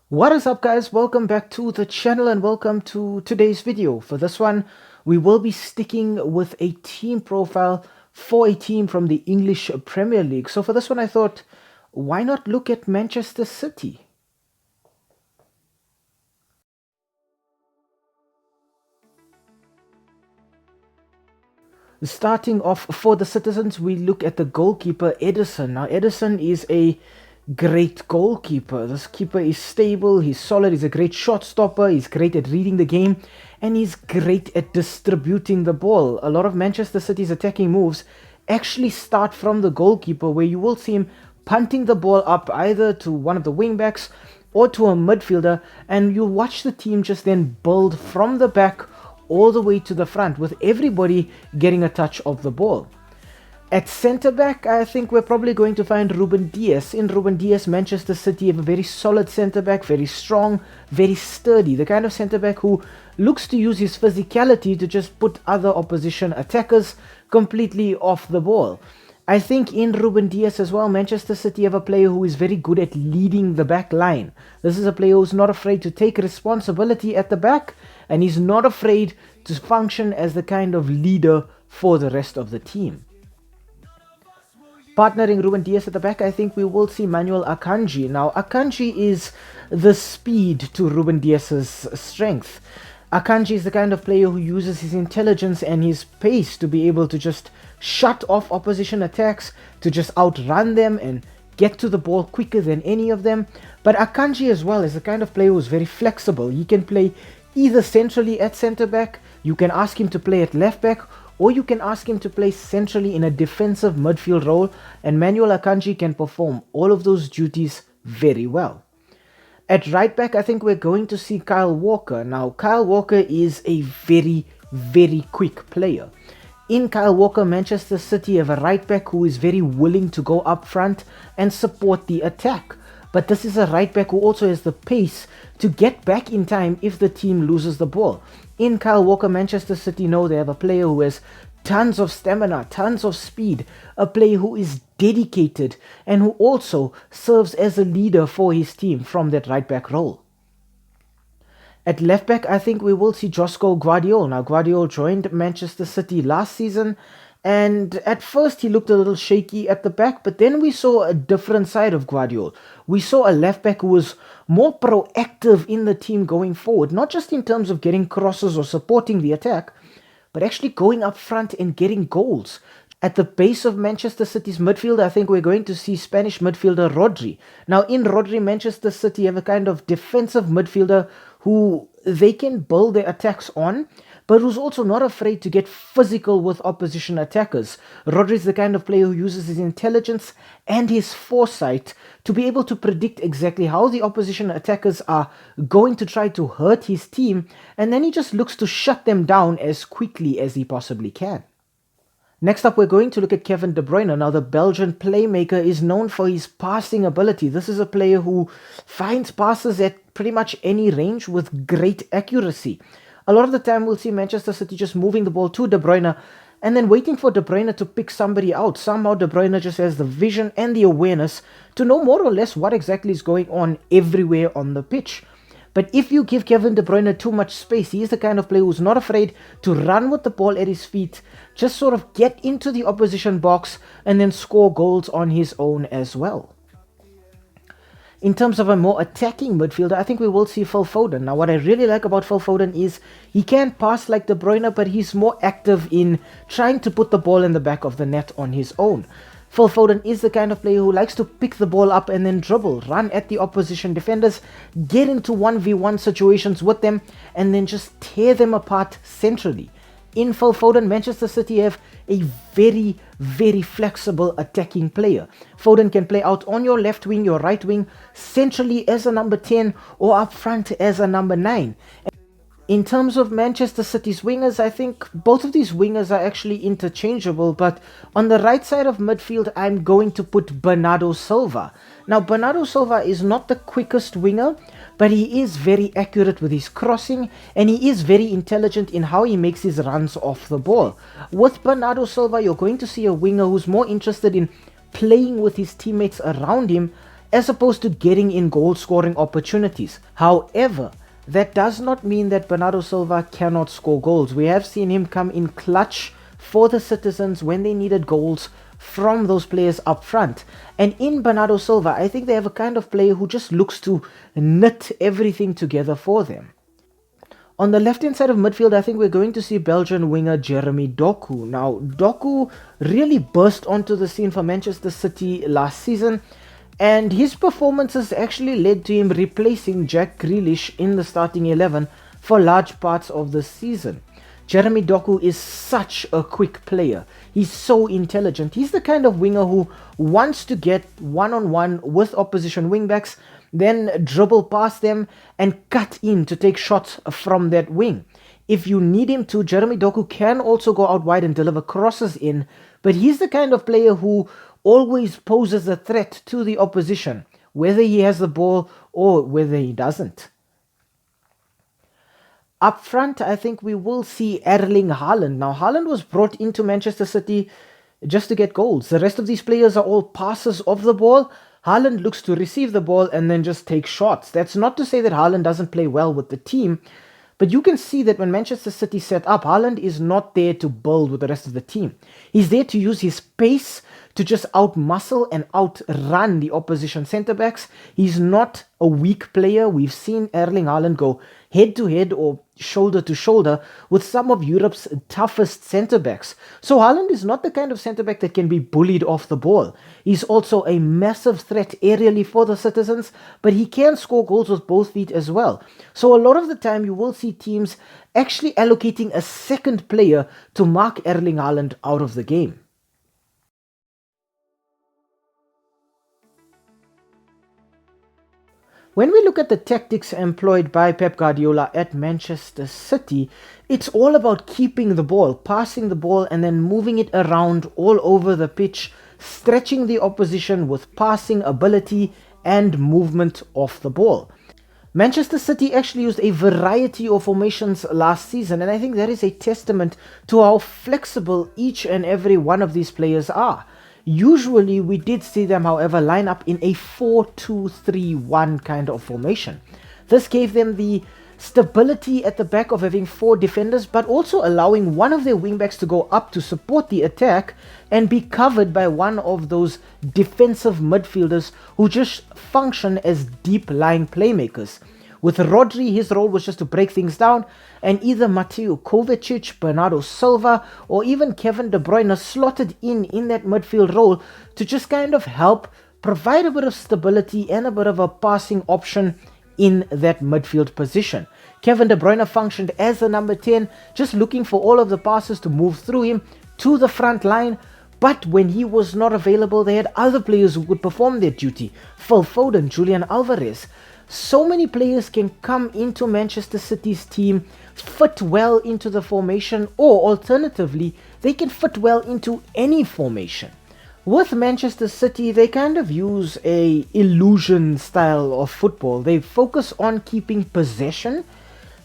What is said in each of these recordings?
What is up, guys? Welcome back to the channel and welcome to today's video. For this one, we will be sticking with a team profile for a team from the English Premier League. So for this one, I thought, why not look at Manchester City? Starting off for the Citizens, we look at the goalkeeper, Edison. Now, Edison is a great goalkeeper. This keeper is stable, he's solid, he's a great shot stopper, he's great at reading the game, and he's great at distributing the ball. A lot of Manchester City's attacking moves actually start from the goalkeeper, where you will see him punting the ball up either to one of the wing backs or to a midfielder, and you'll watch the team just then build from the back all the way to the front, with everybody getting a touch of the ball. At centre-back, I think we're probably going to find Ruben Dias. In Ruben Dias, Manchester City have a very solid centre-back, very strong, very sturdy. The kind of centre-back who looks to use his physicality to just put other opposition attackers completely off the ball. I think in Ruben Dias as well, Manchester City have a player who is very good at leading the back line. This is a player who's not afraid to take responsibility at the back, and he's not afraid to function as the kind of leader for the rest of the team. Partnering Ruben Dias at the back, I think we will see Manuel Akanji. Now, Akanji is the speed to Ruben Dias's strength. Akanji is the kind of player who uses his intelligence and his pace to be able to just shut off opposition attacks, to just outrun them and get to the ball quicker than any of them. But Akanji as well is the kind of player who's very flexible. He can play either centrally at centre back, you can ask him to play at left back, or you can ask him to play centrally in a defensive midfield role, and Manuel Akanji can perform all of those duties very well. At right back, I think we're going to see Kyle Walker. Now, Kyle Walker is a very, very quick player. In Kyle Walker, Manchester City have a right back who is very willing to go up front and support the attack. But this is a right back who also has the pace to get back in time if the team loses the ball. In Kyle Walker, Manchester City know they have a player who has tons of stamina, tons of speed, a player who is dedicated and who also serves as a leader for his team from that right back role. At left back, I think we will see Josko Gvardiol. Now, Gvardiol joined Manchester City last season, and at first he looked a little shaky at the back, but then we saw a different side of Gvardiol. We saw a left back who was more proactive in the team going forward, not just in terms of getting crosses or supporting the attack, but actually going up front and getting goals. At the base of Manchester City's midfield, I think we're going to see Spanish midfielder Rodri. Now, in Rodri, Manchester City have a kind of defensive midfielder who they can build their attacks on, but who's also not afraid to get physical with opposition attackers. Rodri is the kind of player who uses his intelligence and his foresight to be able to predict exactly how the opposition attackers are going to try to hurt his team, and then he just looks to shut them down as quickly as he possibly can. Next up, we're going to look at Kevin De Bruyne. Now, the Belgian playmaker is known for his passing ability. This is a player who finds passes at pretty much any range with great accuracy. A lot of the time, we'll see Manchester City just moving the ball to De Bruyne and then waiting for De Bruyne to pick somebody out. Somehow, De Bruyne just has the vision and the awareness to know more or less what exactly is going on everywhere on the pitch. But if you give Kevin De Bruyne too much space, he is the kind of player who's not afraid to run with the ball at his feet, just sort of get into the opposition box and then score goals on his own as well. In terms of a more attacking midfielder, I think we will see Phil Foden. Now, what I really like about Phil Foden is he can pass like De Bruyne, but he's more active in trying to put the ball in the back of the net on his own. Phil Foden is the kind of player who likes to pick the ball up and then dribble, run at the opposition defenders, get into 1v1 situations with them, and then just tear them apart centrally. In Phil Foden, Manchester City have a very, very flexible attacking player. Foden can play out on your left wing, your right wing, centrally as a number 10, or up front as a number 9. In terms of Manchester City's wingers, I think both of these wingers are actually interchangeable, but on the right side of midfield, I'm going to put Bernardo Silva. Now, Bernardo Silva is not the quickest winger, but he is very accurate with his crossing, and he is very intelligent in how he makes his runs off the ball. With Bernardo Silva, you're going to see a winger who's more interested in playing with his teammates around him as opposed to getting in goal scoring opportunities. However, that does not mean that Bernardo Silva cannot score goals. We have seen him come in clutch for the Citizens when they needed goals from those players up front. And in Bernardo Silva, I think they have a kind of player who just looks to knit everything together for them. On the left-hand side of midfield, I think we're going to see Belgian winger Jeremy Doku. Now, Doku really burst onto the scene for Manchester City last season, and his performances actually led to him replacing Jack Grealish in the starting 11 for large parts of the season. Jeremy Doku is such a quick player. He's so intelligent. He's the kind of winger who wants to get one-on-one with opposition wingbacks, then dribble past them and cut in to take shots from that wing. If you need him to, Jeremy Doku can also go out wide and deliver crosses in, but he's the kind of player who always poses a threat to the opposition, whether he has the ball or whether he doesn't. Up front, I think we will see Erling Haaland. Now, Haaland was brought into Manchester City just to get goals. The rest of these players are all passers of the ball. Haaland looks to receive the ball and then just take shots. That's not to say that Haaland doesn't play well with the team, but you can see that when Manchester City set up, Haaland is not there to build with the rest of the team. He's there to use his pace to just outmuscle and outrun the opposition centre-backs. He's not a weak player. We've seen Erling Haaland go head-to-head or shoulder-to-shoulder with some of Europe's toughest centre-backs. So Haaland is not the kind of centre-back that can be bullied off the ball. He's also a massive threat aerially for the Citizens, but he can score goals with both feet as well. So a lot of the time you will see teams actually allocating a second player to mark Erling Haaland out of the game. When we look at the tactics employed by Pep Guardiola at Manchester City, it's all about keeping the ball, passing the ball, and then moving it around all over the pitch, stretching the opposition with passing ability and movement off the ball. Manchester City actually used a variety of formations last season, and I think that is a testament to how flexible each and every one of these players are. Usually we did see them, however, line up in a 4-2-3-1 kind of formation. This gave them the stability at the back of having four defenders, but also allowing one of their wingbacks to go up to support the attack and be covered by one of those defensive midfielders who just function as deep-lying playmakers. With Rodri, his role was just to break things down, and either Mateo Kovacic, Bernardo Silva, or even Kevin De Bruyne slotted in that midfield role to just kind of help provide a bit of stability and a bit of a passing option in that midfield position. Kevin De Bruyne functioned as the number 10, just looking for all of the passes to move through him to the front line. But when he was not available, they had other players who could perform their duty. Phil Foden, Julian Alvarez. So many players can come into Manchester City's team, fit well into the formation, or alternatively, they can fit well into any formation. With Manchester City, they kind of use a illusion style of football. They focus on keeping possession,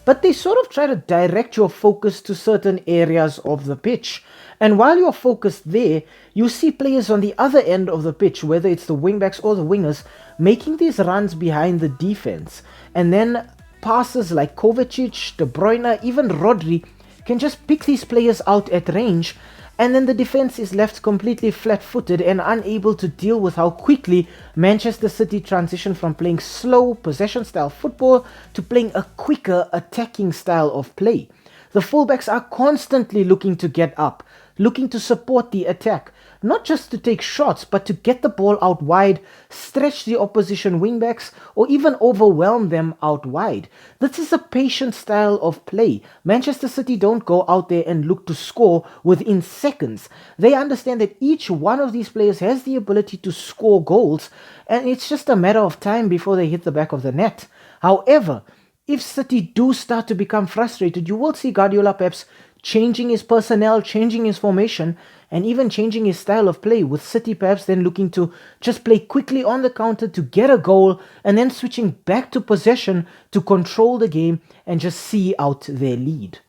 but they sort of try to direct your focus to certain areas of the pitch. And while you're focused there, you see players on the other end of the pitch, whether it's the wingbacks or the wingers, making these runs behind the defense. And then passes like Kovacic, De Bruyne, even Rodri can just pick these players out at range, and then the defense is left completely flat-footed and unable to deal with how quickly Manchester City transitioned from playing slow possession-style football to playing a quicker attacking style of play. The fullbacks are constantly looking to get up, looking to support the attack, not just to take shots, but to get the ball out wide, stretch the opposition wingbacks, or even overwhelm them out wide. This is a patient style of play. Manchester City don't go out there and look to score within seconds. They understand that each one of these players has the ability to score goals, and it's just a matter of time before they hit the back of the net. However, if City do start to become frustrated, you will see Guardiola perhaps changing his personnel, changing his formation, and even changing his style of play, with City perhaps then looking to just play quickly on the counter to get a goal, and then switching back to possession to control the game and just see out their lead.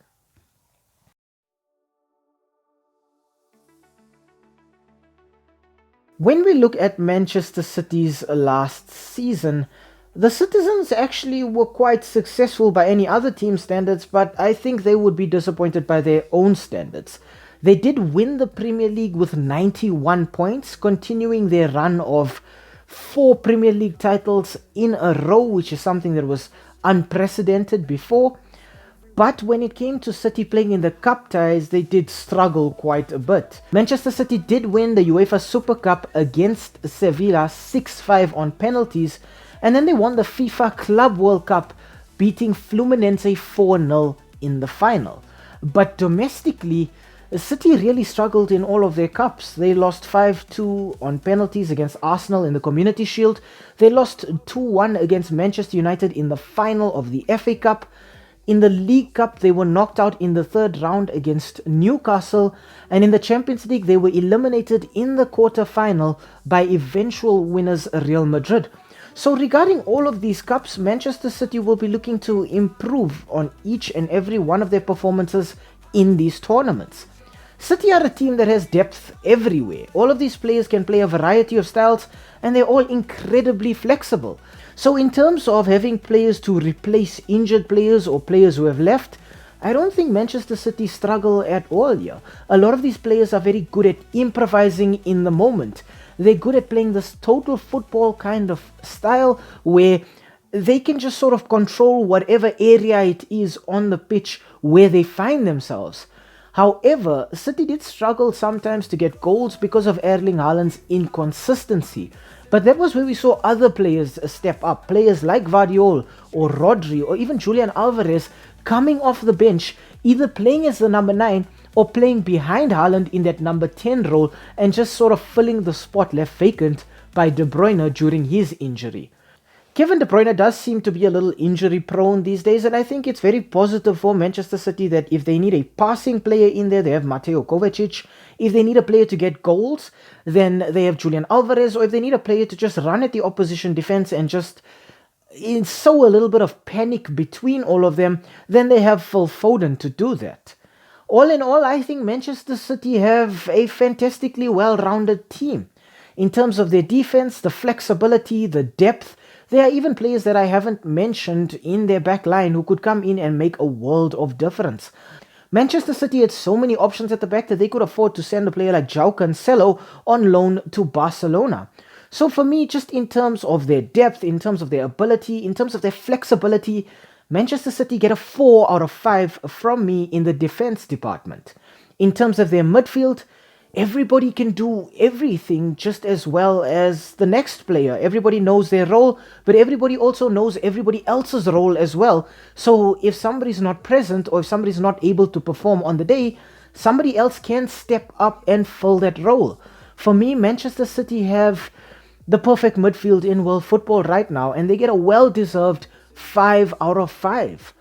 When we look at Manchester City's last season, the Citizens actually were quite successful by any other team standards, but I think they would be disappointed by their own standards. They did win the Premier League with 91 points, continuing their run of 4 Premier League titles in a row, which is something that was unprecedented before. But when it came to City playing in the cup ties, they did struggle quite a bit. Manchester City did win the UEFA Super Cup against Sevilla 6-5 on penalties, and then they won the FIFA Club World Cup, beating Fluminense 4-0 in the final. But domestically, City really struggled in all of their cups. They lost 5-2 on penalties against Arsenal in the Community Shield. They lost 2-1 against Manchester United in the final of the FA Cup. In the League Cup, they were knocked out in the third round against Newcastle, and in the Champions League, they were eliminated in the quarter-final by eventual winners Real Madrid. So regarding all of these cups, Manchester City will be looking to improve on each and every one of their performances in these tournaments. City are a team that has depth everywhere. All of these players can play a variety of styles, and they're all incredibly flexible. So in terms of having players to replace injured players or players who have left, I don't think Manchester City struggle at all here. A lot of these players are very good at improvising in the moment. They're good at playing this total football kind of style where they can just sort of control whatever area it is on the pitch where they find themselves. However, City did struggle sometimes to get goals because of Erling Haaland's inconsistency. But that was where we saw other players step up. Players like Guardiola or Rodri or even Julian Alvarez coming off the bench, either playing as the number 9 or playing behind Haaland in that number 10 role and just sort of filling the spot left vacant by De Bruyne during his injury. Kevin De Bruyne does seem to be a little injury prone these days, and I think it's very positive for Manchester City that if they need a passing player in there, they have Mateo Kovacic. If they need a player to get goals, then they have Julian Alvarez. Or if they need a player to just run at the opposition defense and just sow a little bit of panic between all of them, then they have Phil Foden to do that. All in all, I think Manchester City have a fantastically well-rounded team. In terms of their defense, the flexibility, the depth, there are even players that I haven't mentioned in their back line who could come in and make a world of difference. Manchester City had so many options at the back that they could afford to send a player like João Cancelo on loan to Barcelona. So for me, just in terms of their depth, in terms of their ability, in terms of their flexibility, Manchester City get a 4 out of 5 from me in the defense department. In terms of their midfield, everybody can do everything just as well as the next player. Everybody knows their role, but everybody also knows everybody else's role as well. So if somebody's not present or if somebody's not able to perform on the day, somebody else can step up and fill that role. For me, Manchester City have the perfect midfield in world football right now, and they get a well-deserved 5 out of 5.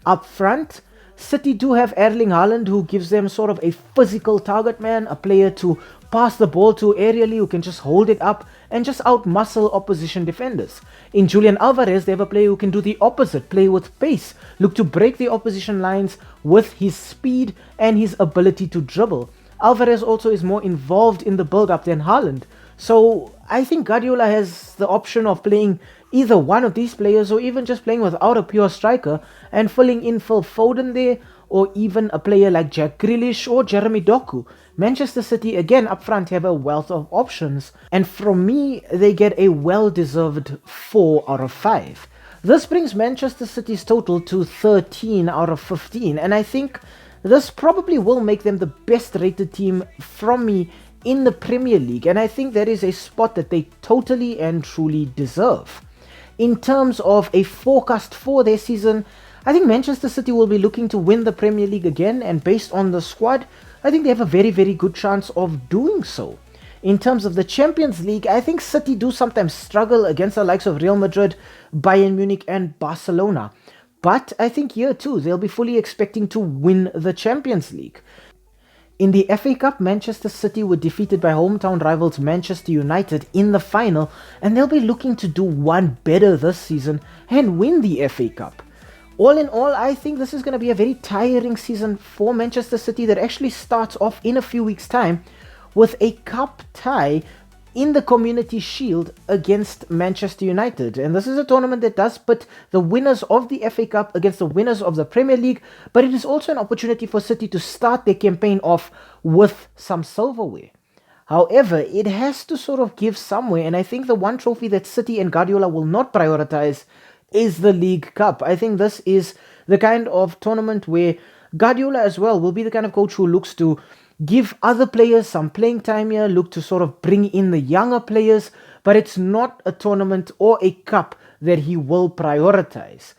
Up front, City do have Erling Haaland, who gives them sort of a physical target man, a player to pass the ball to aerially, who can just hold it up and just outmuscle opposition defenders. In Julian Alvarez, they have a player who can do the opposite, play with pace, look to break the opposition lines with his speed and his ability to dribble. Alvarez also is more involved in the build-up than Haaland. So I think Guardiola has the option of playing either one of these players or even just playing without a pure striker and filling in Phil Foden there, or even a player like Jack Grealish or Jeremy Doku. Manchester City again up front have a wealth of options, and from me they get a well-deserved 4 out of 5. This brings Manchester City's total to 13 out of 15, and I think this probably will make them the best rated team from me in the Premier League, and I think that is a spot that they totally and truly deserve. In terms of a forecast for their season, I think Manchester City will be looking to win the Premier League again, and based on the squad, I think they have a very, very good chance of doing so. In terms of the Champions League, I think City do sometimes struggle against the likes of Real Madrid, Bayern Munich and Barcelona. But I think here too, they'll be fully expecting to win the Champions League. In the FA Cup, Manchester City were defeated by hometown rivals Manchester United in the final, and they'll be looking to do one better this season and win the FA Cup. All in all, I think this is going to be a very tiring season for Manchester City that actually starts off in a few weeks' time with a cup tie in the Community Shield against Manchester United. And this is a tournament that does put the winners of the FA Cup against the winners of the Premier League, but it is also an opportunity for City to start their campaign off with some silverware. However, it has to sort of give somewhere, and I think the one trophy that City and Guardiola will not prioritize is the League Cup. I think this is the kind of tournament where Guardiola as well will be the kind of coach who looks to give other players some playing time here, look to sort of bring in the younger players, but it's not a tournament or a cup that he will prioritize.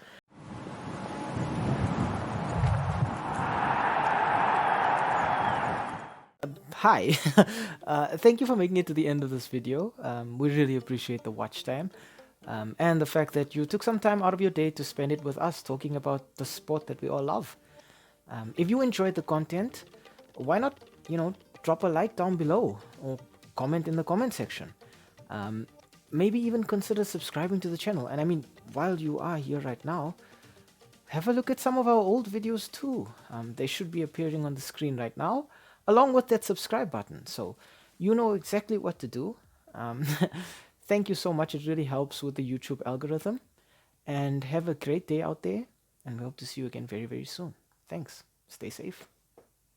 Hi, thank you for making it to the end of this video. We really appreciate the watch time and the fact that you took some time out of your day to spend it with us talking about the sport that we all love. If you enjoyed the content, why not, drop a like down below or comment in the comment section. Maybe even consider subscribing to the channel. And I mean, while you are here right now, have a look at some of our old videos too. They should be appearing on the screen right now, along with that subscribe button. So you know exactly what to do. Thank you so much. It really helps with the YouTube algorithm. And have a great day out there. And we hope to see you again very, very soon. Thanks. Stay safe.